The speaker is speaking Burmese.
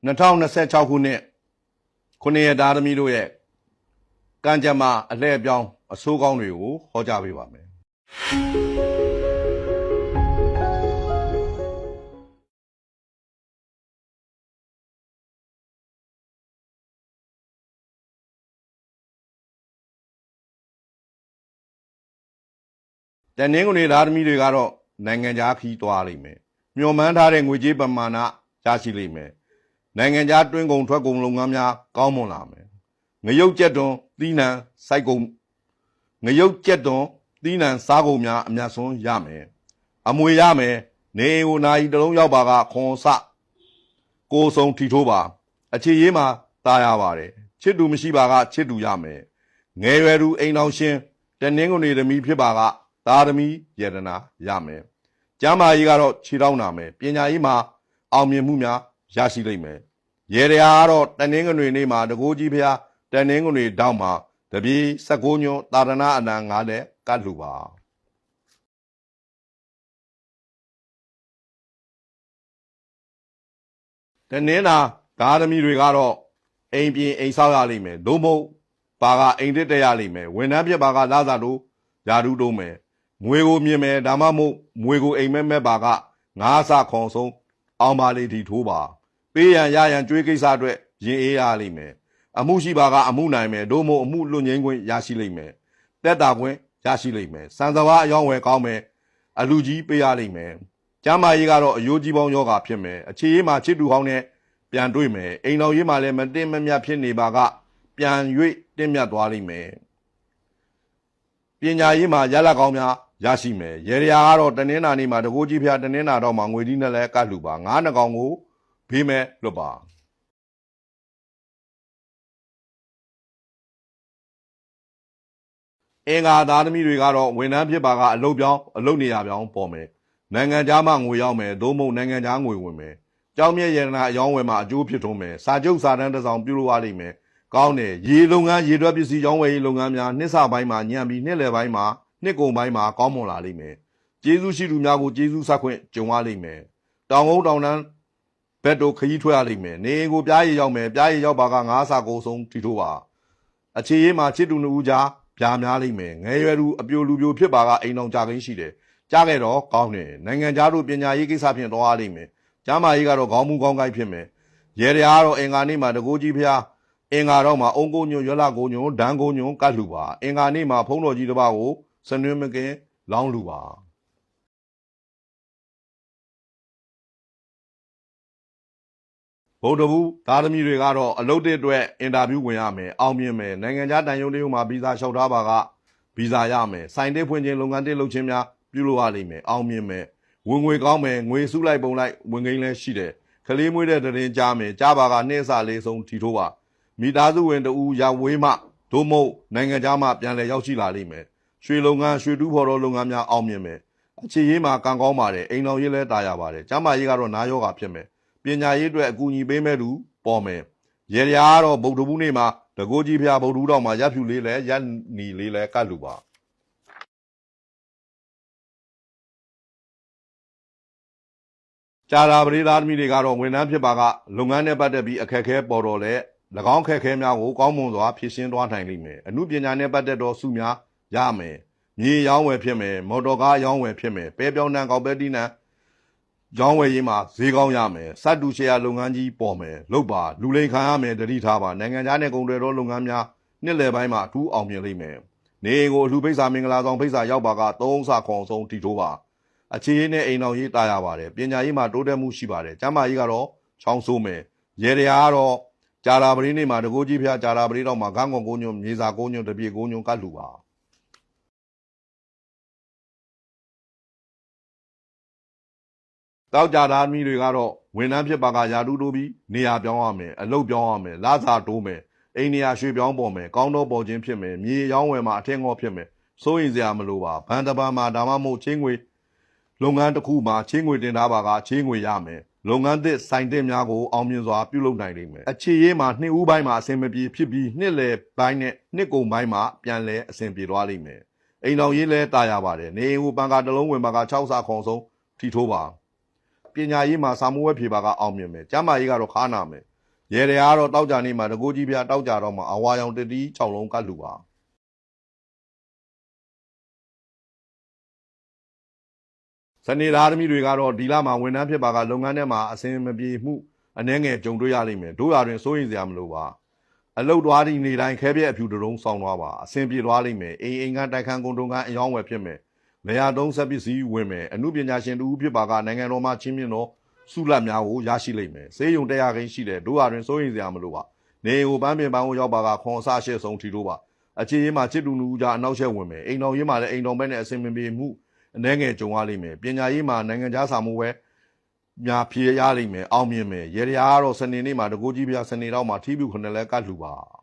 2026 ခုနှစ်9 ရက်သားသမီးတို့ရဲ့ကံကြမ္မာအလှည့်အပြောင်းအဆိုးကောင်းတွေကိုဟောကြားပေးပါမယ်တနင်္ဂနွေသားသမီးတွေကတော့နိုင်ငံခြားခီးသွားလိမ့်မယ်မျှော်မှန်းထားတဲ့ငွေကြေးပမာဏရရှိလိမ့်မယ်နိုင်ငံခြားတွင်းကုန်ထွက်ကုန်လုပ်ငန်းများကောင်းမွန်လာမယ်ငရုတ်ကြက်တွန်သီးနှံစိုက်ကုန်ငရုတ်ကြက်တွန်သီးနှံစားကုန်များအမြတ်ဆုံးရမယ်အမွေရမယ်နေဟိုနာရီတလုံးရောက်ပါကခွန်ဆကိုစုံထီထိုးပါအခြေရေးမှာတာရပါတယ်ချစ်သူမရှိပါကချစ်သူရမယ်ငယ်ရွယ်သူအိမ်တော်ရှင်တနင်္ဂနွေသမီးဖြစ်ပါကသားသမီးယတနာရမယ်ကျမ်းမာရေးကတော့ခြေထောက်နာမယ်ပညာရေးမှာအောင်မြင်မှုများရရှိလိမ့်မယ်ရေတရားကတော့တနင်္ဂနွေနေ့မှာတကိုးကြီးဖျားတနင်္ဂနွေတောင်းမှာတပြေ16ညွန်းသာသနာအနံ9နဲ့ကတ်လူပါတနင်္လာသားသမီးတွေကတော့အိမ်ပြင်အိမ်ဆောက်ရလိမ့်မယ်သို့မဟုတ်ပါကအိမ်တစ်တက်ရလိမ့်မယ်ဝန်ထမ်းဖြစ်ပါကလာစားတို့ယာတုတုံးမယ်ငွေကိုမြင်မယ်ဒါမှမဟုတ်ငွေကိုအိမ်မဲ့ပါကငါးဆခွန်ဆုံးအောင်ပါလေဒီထိုးပါပေးရန်ရရန်ကြွေးကိစ္စအတွက်ရင်အေးရလိမ့်မယ်အမှုရှိပါကအမှုနိုင်မယ်တို့မို့အမှုလွတ်ငင်းခွင့်ရရှိလိမ့်မယ်တက်တာခွင့်ရရှိလိမ့်မယ်စံစဘာအယောင်းဝယ်ကောင်းမယ်အလူကြီးပေးရလိမ့်မယ်ကျမ်းမာရေးကတော့အယိုးကြီးပေါင်းယောဂဖြစ်မယ်အခြေရေးမှာချစ်သူဟောင်းနဲ့ပြန်တွေ့မယ်အိမ်တော်ရေးမှာလည်းမတင်မမြတ်ဖြစ်နေပါကပြန်၍တင်မြတ်သွားလိမ့်မယ်ပညာရေးမှာရလကောင်းများရရှိမယ်ရေရာကတော့တနင်္လာနေ့မှာတကိုးကြီးဖျားတနင်္လာတော့မှာငွေကြီးနဲ့လည်းကတ်လှူပါငါးနှကောင်ကိုဘေးမဲ့လွတ်ပါအင်္ဂါသားသမီးတွေကတော့ဝန်ထမ်းဖြစ်ပါကအလုပ်ပြောင်းအလုပ်နေရာပြောင်းပေါ်မယ်နိုင်ငံခြားမှငွေရောက်မယ်သို့မဟုတ်နိုင်ငံခြားငွေဝင်မယ်ကြောင်းမြတ်ရတနာအယောင်းဝယ်မှာအကျိုးဖြစ်ထွန်းမယ်စာချုပ်စာတမ်းတစ်စောင်ပြုလုပ်ရလိမ့်မယ်ကောင်းတယ်ရေလုပ်ငန်းရေတွက်ပစ္စည်းရောင်းဝယ်ရေးလုပ်ငန်းများနှစ်စပိုင်းမှာညံပြီးနှစ်လယ်ပိုင်းမှာနှစ်ကုန်ပိုင်းမှာကောင်းမွန်လာလိမ့်မယ်ကျေးဇူးရှိသူများကိုကျေးဇူးဆက်ခွင့်ကြုံရလိမ့်မယ်တောင်ကုန်းတောင်တန်းဘက်တို့ခရီးထွက်ရလိမ့်မယ်နေကိုပြားရည်ရောက်မယ်ပြားရည်ရောက်ပါကငါးစာကိုဆုံးတီထိုးပါအခြေရေးမှာချစ်သူနှစ်ဦးကြားပြားများလိမ့်မယ်ငယ်ရွယ်သူအပြိုလူပြိုဖြစ်ပါကအိမ်တော်ကြခင်းရှိတယ်ကြားခဲ့တော့ကောင်းတယ်နိုင်ငံခြားတို့ပညာရေးကိစ္စဖြင့်တော့ရလိမ့်မယ်ကျမ်းမာရေးကတော့ခေါင်းမူကောင်းကိုက်ဖြစ်မယ်ရေတရားကတော့အင်္ဂါနေ့မှာတကိုးကြီးဖျားအင်္ဂါတော့မှာအုံကိုညွန့်ရွက်လာကိုညွန့်ဒန်းကိုညွန့်ကတ်လှူပါအင်္ဂါနေ့မှာဖုံးတော်ကြီးတစ်ပါးကိုစနွင်းမကင်းလောင်းလှူပါဗုဒ္ဓဘူးသားသမီးတွေကတော့အလုပ်တဲ့အတွက်အင်တာဗျူးဝင်ရမယ်အောင်မြင်မယ်နိုင်ငံခြားတန်ယုံတရုံမှာဗီဇာလျှောက်ထားပါကဗီဇာရမယ်စိုင်းတစ်ဖွင့်ခြင်းလုပ်ငန်းတစ်လုပ်ခြင်းများပြုလုပ်ရလိမ့်မယ်အောင်မြင်မယ်ဝင်ငွေကောင်းမယ်ငွေစုလိုက်ပုံလိုက်ဝင်ကိန်းလည်းရှိတယ်ကလေးမွေးတဲ့တရင်ကြားမယ်ကြားပါကနှိမ့်စာလေးဆုံးထီထိုးပါမိသားစုဝင်တူရဝေးမှဒို့မဟုတ်နိုင်ငံခြားမှပြန်လည်ရောက်ရှိလာလိမ့်မယ်ရွှေလုပ်ငန်းရွှေတူးဖော်တော်လုပ်ငန်းများအောင်မြင်မယ်အခြေရေးမှာကံကောင်းပါတယ်အိမ်တော်ရေးလဲတာရပါတယ်ကျမ်းမာရေးကတော့နားယောဂါဖြစ်မယ်ပညာရေးအတွက်အကူအညီပေးမဲ့သူပေါ်မယ်ရေရာကတော့ဗုဒ္ဓဘူးနေ့မှာတကိုးကြီးဖျားဗုဒ္ဓဘူးတော်မှာရပ်ဖြူလေးလဲရပ်နီလေးလဲကတ်လူပါကြာလာပရိသတ်သမီးတွေကတော့ဝန်ထမ်းဖြစ်ပါကလုပ်ငန်းနဲ့ပတ်သက်ပြီးအခက်အခဲပေါ်တော့လဲ၎င်းခက်ခဲများကိုကောင်းမွန်စွာဖြည့်ရှင်းသွားနိုင်လိမ့်မယ်အမှုပညာနဲ့ပတ်သက်သောစုများရမယ်မြေရောင်းဝယ်ဖြစ်မယ်မော်တော်ကားရောင်းဝယ်ဖြစ်မယ်ပဲပြောင်းနှံကောက်ပဲတီးနှံရောင်းဝယ်ရေးမှာဈေးကောင်းရမယ်စက်တူရှယ်ယာလုပ်ငန်းကြီးပေါ်မယ်လုပ်ပါလူလိန်ခံရမယ်တတိထားပါနိုင်ငံခြားနဲ့ကုန်သွယ်သောလုပ်ငန်းများနှစ်လယ်ပိုင်းမှာအထူးအောင်မြင်လိမ့်မယ်နေကိုအလှဖိတ်စာမင်္ဂလာဆောင်ဖိတ်စာရောက်ပါက3စာခွန်ဆုံးတီထိုးပါအခြေရေးနဲ့အိမ်တော်ရေးတာရပါတယ်ပညာရေးမှာတိုးတက်မှုရှိပါတယ်ကျမ်းမာရေးကတော့ချောင်းဆိုးမယ်ရေတရားကတော့ကြာလာပရိနေ့မှာတကိုးကြီးဖျားကြာလာပရိတော့မှာဂန်းကွန်ကိုညွန့်မြေစာကိုညွန့်တပြေကိုညွန့်ကတ်လူပါတောက်ကြသားသမီးတွေကတော့ဝန်ထမ်းဖြစ်ပါကယာတူတိုးပြီးနေရာပြောင်းရမယ်အလုပ်ပြောင်းရမယ်လစာတိုးမယ်အိမ်နေရာရွှေပြောင်းပေါ်မယ်ကောင်းတော့ပေါ်ခြင်းဖြစ်မယ်မြေရောင်းဝယ်မှာအထင်ငေါဖြစ်မယ်စိုးရင်စရာမလိုပါဘန်တပန်မှာဒါမှမဟုတ်ချင်းငွေလုပ်ငန်းတစ်ခုမှာချင်းငွေတင်ထားပါကချင်းငွေရမယ်လုပ်ငန်းသစ်စိုင်တင်များကိုအောင်မြင်စွာပြုလုပ်နိုင်လိမ့်မယ်အခြေရေးမှာနှစ်ဦးပိုင်းမှာအဆင်မပြေဖြစ်ပြီးနှစ်လယ်ပိုင်းနဲ့နှစ်ကုန်ပိုင်းမှာပြန်လဲအဆင်ပြေသွားလိမ့်မယ်အိမ်တော်ရေးလဲတာရပါတယ်နေအိမ်ကိုပန်ကာတစ်လုံးဝင်ပါက6စာခွန်ဆုံးထီထိုးပါပညာရေးမှာစာမိုးဝဲဖြေပါကအောင်မြင်မယ်ကျမ်းမာရေးကတော့ခါနာမယ် ရဲတွေကတော့တောက်ကြနေမှာတကိုးကြီးပြတောက်ကြတော့မှာအဝါရောင်တတိ6လုံးကတ်လူပါစနေသားသမီးတွေကတော့ဒီလမှာဝန်ထမ်းဖြစ်ပါကလုပ်ငန်းထဲမှာအဆင်မပြေမှုအနှဲငယ်ကြုံတွေ့ရလိမ့်မယ်တို့ရတွင်စိုးရိမ်စရာမလိုပါအလုတ်သွားသည့်နေတိုင်းခဲပြက်အဖြူတုံးဆောင်းသွားပါအဆင်ပြေသွားလိမ့်မယ်အိမ်ကတိုက်ခန်းကုန်တုံးကအယောင်းဝယ်ဖြစ်မယ်နေရာသုံးဆက်ပစ္စည်းဝင်မယ်အမှုပညာရှင်တူဖြစ်ပါကနိုင်ငံတော်မှာချင်းမြင့်သောစုလက်များကိုရရှိလိမ့်မယ်စေယုံတရားကိန်းရှိတယ်တို့ရတွင်စိုးရိမ်စရာမလိုပါနေကိုပန်းပင်ပန်းကိုရောက်ပါကခွန်အဆရှေ့ဆုံးထီတို့ပါအခြေရေးမှာချစ်တူနူကြအနောက်ရှက်ဝင်မယ်အိမ်တော်ရေးမှာလည်းအိမ်တော်ဘက်နဲ့အဆင်မပြေမှုအနေငယ်ကြုံရလိမ့်မယ်ပညာရေးမှာနိုင်ငံခြားစာမှုပဲများဖြေရလိမ့်မယ်အောင်မြင်မယ်ရေရကတော့စနေနေ့မှာတကိုးကြီးပြစနေတော့မှာထီးပြူ9လဲကတ်လူပါ